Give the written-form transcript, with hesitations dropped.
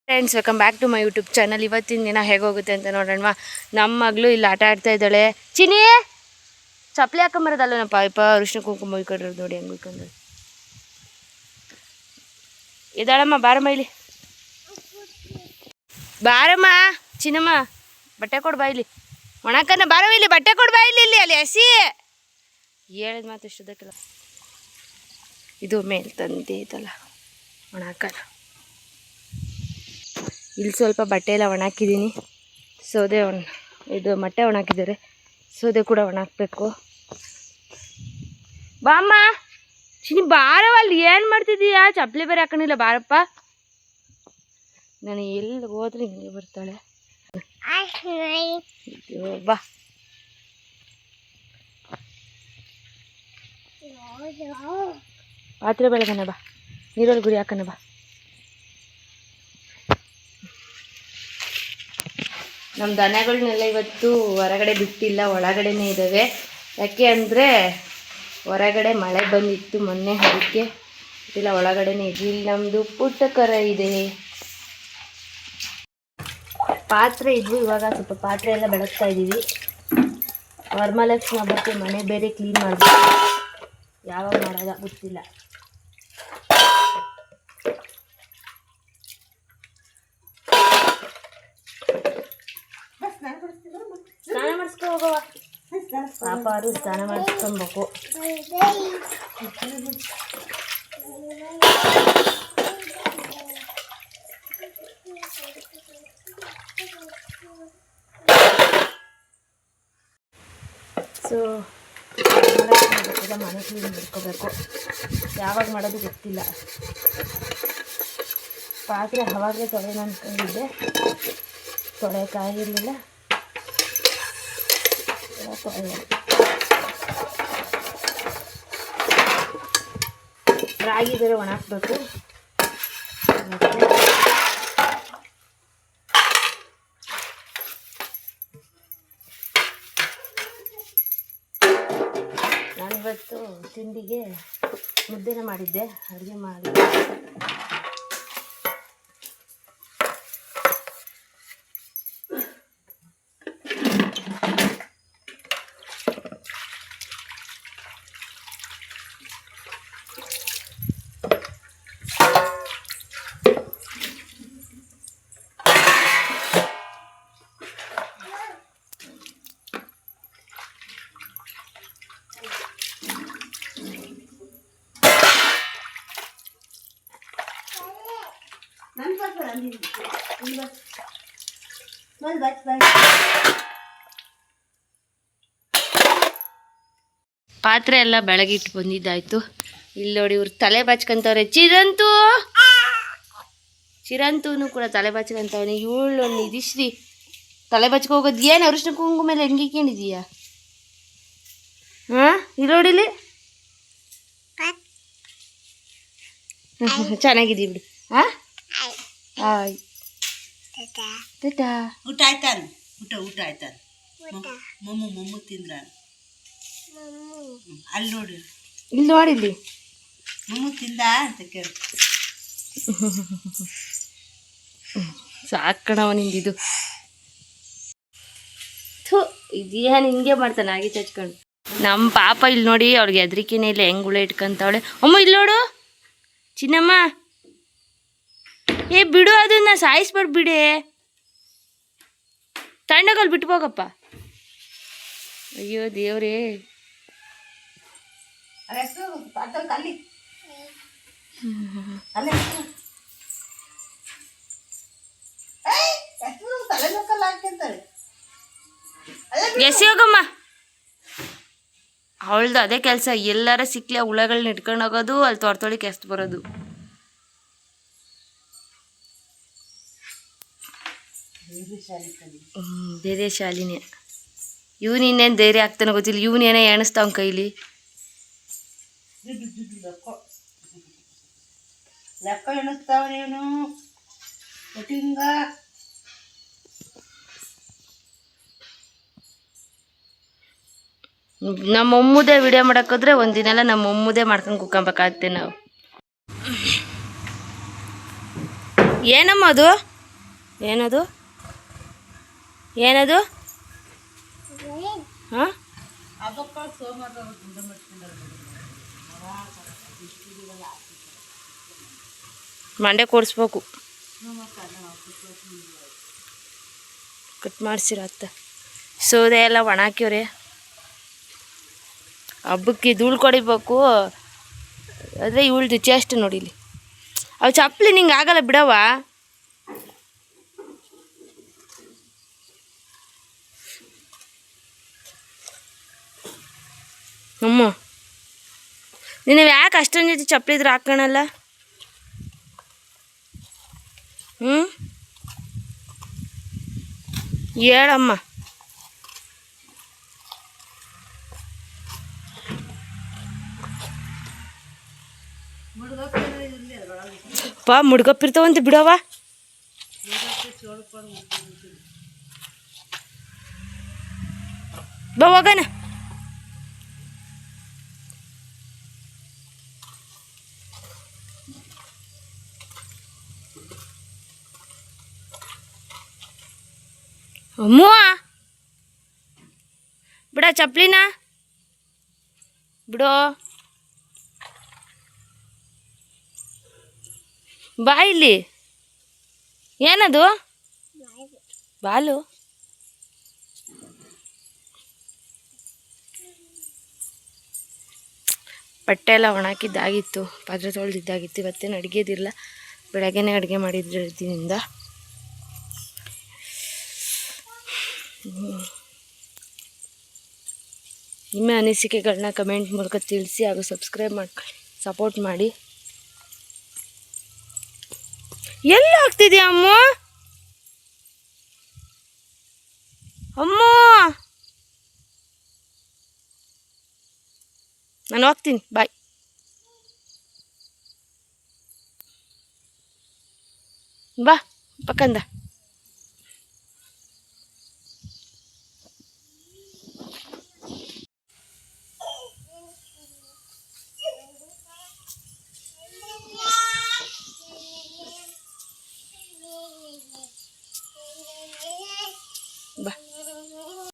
Friends, welcome back to my YouTube channel. ಇವತ್ತಿನ ದಿನ ಹೇಗೋಗುತ್ತೆ ಅಂತ ನೋಡೋಣ. ನಮ್ಮ ಮಗಳು ಇಲ್ಲಿ ಆಟ ಆಡ್ತಾ ಇದ್ದಾಳೆ. ಚಿನಿ ಚಪ್ಪಲಿ ಹಾಕೊಂಬರೋದಲ್ಲ ನಮ್ಮ ಪಾಪ ಅರಿಶಿನ ಕುಂಕುಮ ಉಯ್ಕೊಂಡ್ರದು ನೋಡಿ, ಹೆಂಗೆ ಉಯ್ಕೊಂಡ್ರು. ಇದ್ದಾಳಮ್ಮ, ಬಾರಮ್ಮ ಇಲ್ಲಿ, ಬಾರಮ್ಮ. ಚಿನ್ನಮ್ಮ ಬಟ್ಟೆ ಕೊಡು ಬಾ ಇಲ್ಲಿ. ಒಣಕನ್ನ ಬಾರಮ್ಮ ಇಲ್ಲಿ, ಬಟ್ಟೆ ಕೊಡು ಬಾ ಇಲ್ಲಿ. ಇಲ್ಲಿ ಅಲ್ಲಿ ಹಸಿ ಹೇಳಿದ ಮಾತು ಇಷ್ಟದಕ್ಕೆಲ್ಲ. ಇದು ಮೇಲ್ ತಂದೆ ಇದಲ್ಲ ಒಣಕಲ್ಲ. ಇಲ್ಲಿ ಸ್ವಲ್ಪ ಬಟ್ಟೆ ಎಲ್ಲ ಒಣಾಕಿದ್ದೀನಿ. ಸೌದೆ ಇದು ಮೊಟ್ಟೆ ಒಣಾಕಿದ್ದಾರೆ. ಸೌದೆ ಕೂಡ ಒಣಾಕಬೇಕು. ಬಾಮ್ಮ ಚಿನಿ, ಬಾರವ. ಅಲ್ಲಿ ಏನು ಮಾಡ್ತಿದ್ದೀಯಾ? ಚಪ್ಪಲಿ ಬೇರೆ ಹಾಕೊಂಡಿಲ್ಲ. ಬಾರಪ್ಪ. ನಾನು ಎಲ್ಲಿ ಹೋದ್ರೆ ಹಿಂಗೆ ಬರ್ತಾಳೆ. ಬಾ. ಪಾತ್ರೆ ಬೆಳಗನ ಬಾ, ನೀರಲ್ಲಿ ಗುರಿ ಹಾಕನ ಬಾ. ನಮ್ಮ ದನಗಳನ್ನೆಲ್ಲ ಇವತ್ತು ಹೊರಗಡೆ ಬಿಟ್ಟಿಲ್ಲ, ಒಳಗಡೆನೇ ಇದ್ದಾವೆ. ಯಾಕೆ ಅಂದರೆ ಹೊರಗಡೆ ಮಳೆ ಬಂದಿತ್ತು ಮೊನ್ನೆ, ಅದಕ್ಕೆ ಇಲ್ಲ ಒಳಗಡೆನೇ ಇದ್ವಿ. ಇಲ್ಲಿ ನಮ್ಮದು ಪುಟ್ಟ ಕರ ಇದೆ. ಪಾತ್ರೆ ಇದ್ವು, ಇವಾಗ ಸ್ವಲ್ಪ ಪಾತ್ರೆ ಎಲ್ಲ ಬೆಳಗ್ತಾ ಇದ್ದೀವಿ. ವರಮಹಾಲಕ್ಷ್ಮಿ ಹಬ್ಬಕ್ಕೆ ಮನೆ ಬೇರೆ ಕ್ಲೀನ್ ಮಾಡಬೇಕು. ಯಾವಾಗ ಮಾಡೋದ ಗೊತ್ತಿಲ್ಲ. ಸ್ನಾನ ಮಾಡಿಸ್ಕೊ ಹೋಗವ ಪಾಪ, ಅವರು ಸ್ನಾನ ಮಾಡಿಸ್ಕೊಬೇಕು. ಸೊ ಮನೆ ಕ್ಲೀನ್ ಮಾಡ್ಕೋಬೇಕು. ಯಾವಾಗ ಮಾಡೋದು ಗೊತ್ತಿಲ್ಲ. ಪಾತ್ರೆ ಅವಾಗಲೇ ತೊಳೆಯೋಣ ಅಂದ್ಕೊಂಡಿದ್ದೆ, ತೊಳೆಯೋಕ್ಕಾಗಿರಲಿಲ್ಲ. ರಾಗಿ ಬೇರೆ ಒಣಾಕ್ಬೇಕು. ನಾನಿವತ್ತು ತಿಂಡಿಗೆ ಮುದ್ದೆನ ಮಾಡಿದ್ದೆ, ಅಡುಗೆ ಮಾಡಿ. ಪಾತ್ರೆ ಎಲ್ಲ ಬೆಳಗಿಟ್ಟು ಬಂದಿದ್ದಾಯ್ತು. ಇಲ್ಲಿ ನೋಡಿ, ಇವ್ರು ತಲೆ ಬಾಚ್ಕೊಂತವ್ರೆ. ಚಿರಂತೂನು ಕೂಡ ತಲೆ ಬಾಚ್ಕೊಂತವನೆ. ಇವಳು ನಿಧಿಶ್ರೀ ತಲೆ ಬಾಚ್ಕೊ ಹೋಗೋದು. ಏನು ಅರಿಶಿನ ಕುಂಕುಮ ಮೇಲೆ ಹೆಂಗೆ ಇಕ್ಕೊಂಡಿದೀಯಾ? ಹಾಂ, ಇಲ್ಲಿ ನೋಡಿಲಿ, ಚೆನ್ನಾಗಿದ್ದೀವಿ ಬಿಡಿ. ಹಾಂ, ಆಯ್ ಊಟ ಆಯ್ತಾನ? ಊಟ ಆಯ್ತಾನ? ಮೊಮ್ಮು ತಿಂದ್ರ? ಅಲ್ಲಿ ನೋಡಿ, ಇಲ್ಲಿ ನೋಡಿಲ್ಲಿ, ಮೊಮ್ಮು ತಿಂದ ಅಂತ ಕೇಳಿ. ಸಾಕಣವ ನಿಂದಿದು. ಥೂ, ಇದೇನು ಹಿಂಗೆ ಮಾಡ್ತಾನೆ ಆಗಿ ಚಚ್ಕೊಂಡು. ನಮ್ಮ ಪಾಪ ಇಲ್ಲಿ ನೋಡಿ, ಅವ್ಳಿಗೆ ಹೆದ್ರಿಕೆನೇ ಇಲ್ಲ, ಹೆಂಗೆ ಹುಳ ಇಟ್ಕೊಂತವಳೆ. ಅಮ್ಮ ಇಲ್ಲಿ ನೋಡು ಚಿನ್ನಮ್ಮ. ಏ ಬಿಡು, ಅದನ್ನ ಸಾಯಿಸ್ಬಾರ್ದು ಬಿಡೆ. ತಣ್ಣಗಲ್ಲಿ ಬಿಟ್ಟು ಹೋಗಪ್ಪ. ಅಯ್ಯೋ ದೇವ್ರೇ. ಎಸಿ ಹೋಗಮ್ಮ. ಅವಳ್ದು ಅದೇ ಕೆಲಸ. ಎಲ್ಲಾರ ಸಿಕ್ಲಿ ಆ ಹುಳಗಳನ್ನ ಇಟ್ಕೊಂಡು ಹೋಗೋದು, ಅಲ್ಲಿ ತೊಳ್ತೊಳಿಗೆ ಎಸ್ದು ಬರೋದು. ಬೇರೆ ಶಾಲಿನೇ. ಇವನು ಇನ್ನೇನು ಧೈರ್ಯ ಆಗ್ತಾನೆ ಗೊತ್ತಿಲ್ಲ. ಇವನೇನೇ ಎಣಿಸ್ತಾವ ಕೈಲಿ. ಲೆಕ್ಕ ಎಣಿಸ್ತಾವನೇನು ಒಟ್ಟಿಂಗ. ನಮ್ಮ ಮೊಮ್ಮುದೇ ವಿಡಿಯೋ ಮಾಡೋಕ್ಕೋದ್ರೆ ಒಂದಿನೆಲ್ಲ ನಮ್ಮ ಮೊಮ್ಮುದೇ ಮಾಡ್ಕೊಂಡು ಕುತ್ಕೊಬೇಕಾಗತ್ತೆ ನಾವು. ಏನಮ್ಮ ಅದು? ಏನದು ಏನದು ಹಾಂ ಮಂಡೆ ಕೊಡಿಸ್ಬೇಕು ಕಟ್ ಮಾಡಿಸಿರ ಅತ್ತ ಸೌದೆ ಎಲ್ಲ ಒಣ ಹಾಕ್ಯವ್ರೆ ಹಬ್ಬಕ್ಕೆ ಧೂಳು ಕೊಡಿಬೇಕು ಆದರೆ ಇವಳ್ದು ಚೇಷ್ಟೆ ನೋಡಿಲಿ ಅವು ಚಪ್ಪಲಿ ನಿಂಗೆ ಆಗಲ್ಲ ಬಿಡವ ಅಮ್ಮ ನೀನು ಯಾಕೆ ಅಷ್ಟೊಂದು ಜೊತೆ ಚಪ್ಪಲಿ ಇದ್ರೆ ಹಾಕೋಣಲ್ಲ ಹ್ಞೂ ಹೇಳಮ್ಮ ಪಾ ಮುಡ್ಗಪ್ಪಿರ್ತಾವಂತ ಬಿಡವ ಬಾ ಹೋಗೋಣ ಅಮ್ಮೋ ಬಿಡ ಚಪ್ಲಿನ ಬಿಡೋ ಬಾ ಇಲ್ಲಿ ಏನದು ಬಾಲು ಬಟ್ಟೆ ಎಲ್ಲ ಒಣಾಕಿದ್ದಾಗಿತ್ತು ಪಾತ್ರೆ ತೊಳೆದಿದ್ದಾಗಿತ್ತು ಇವತ್ತೇನು ಅಡುಗೆದಿಲ್ಲ ಬೆಳಗ್ಗೆನೇ ಅಡುಗೆ ಮಾಡಿದ್ರಿಂದ ನಿಮ್ಮ ಅನಿಸಿಕೆಗಳನ್ನ ಕಮೆಂಟ್ ಮೂಲಕ ತಿಳಿಸಿ ಹಾಗೂ ಸಬ್ಸ್ಕ್ರೈಬ್ ಮಾಡ್ಕೊಳ್ಳಿ ಸಪೋರ್ಟ್ ಮಾಡಿ ಎಲ್ಲ ಆಗ್ತಿದ್ಯಾ ಅಮ್ಮ ಅಮ್ಮ ನಾನು ಹೋಗ್ತೀನಿ ಬಾಯ್ ಬಾ ಪಕ್ಕಂದ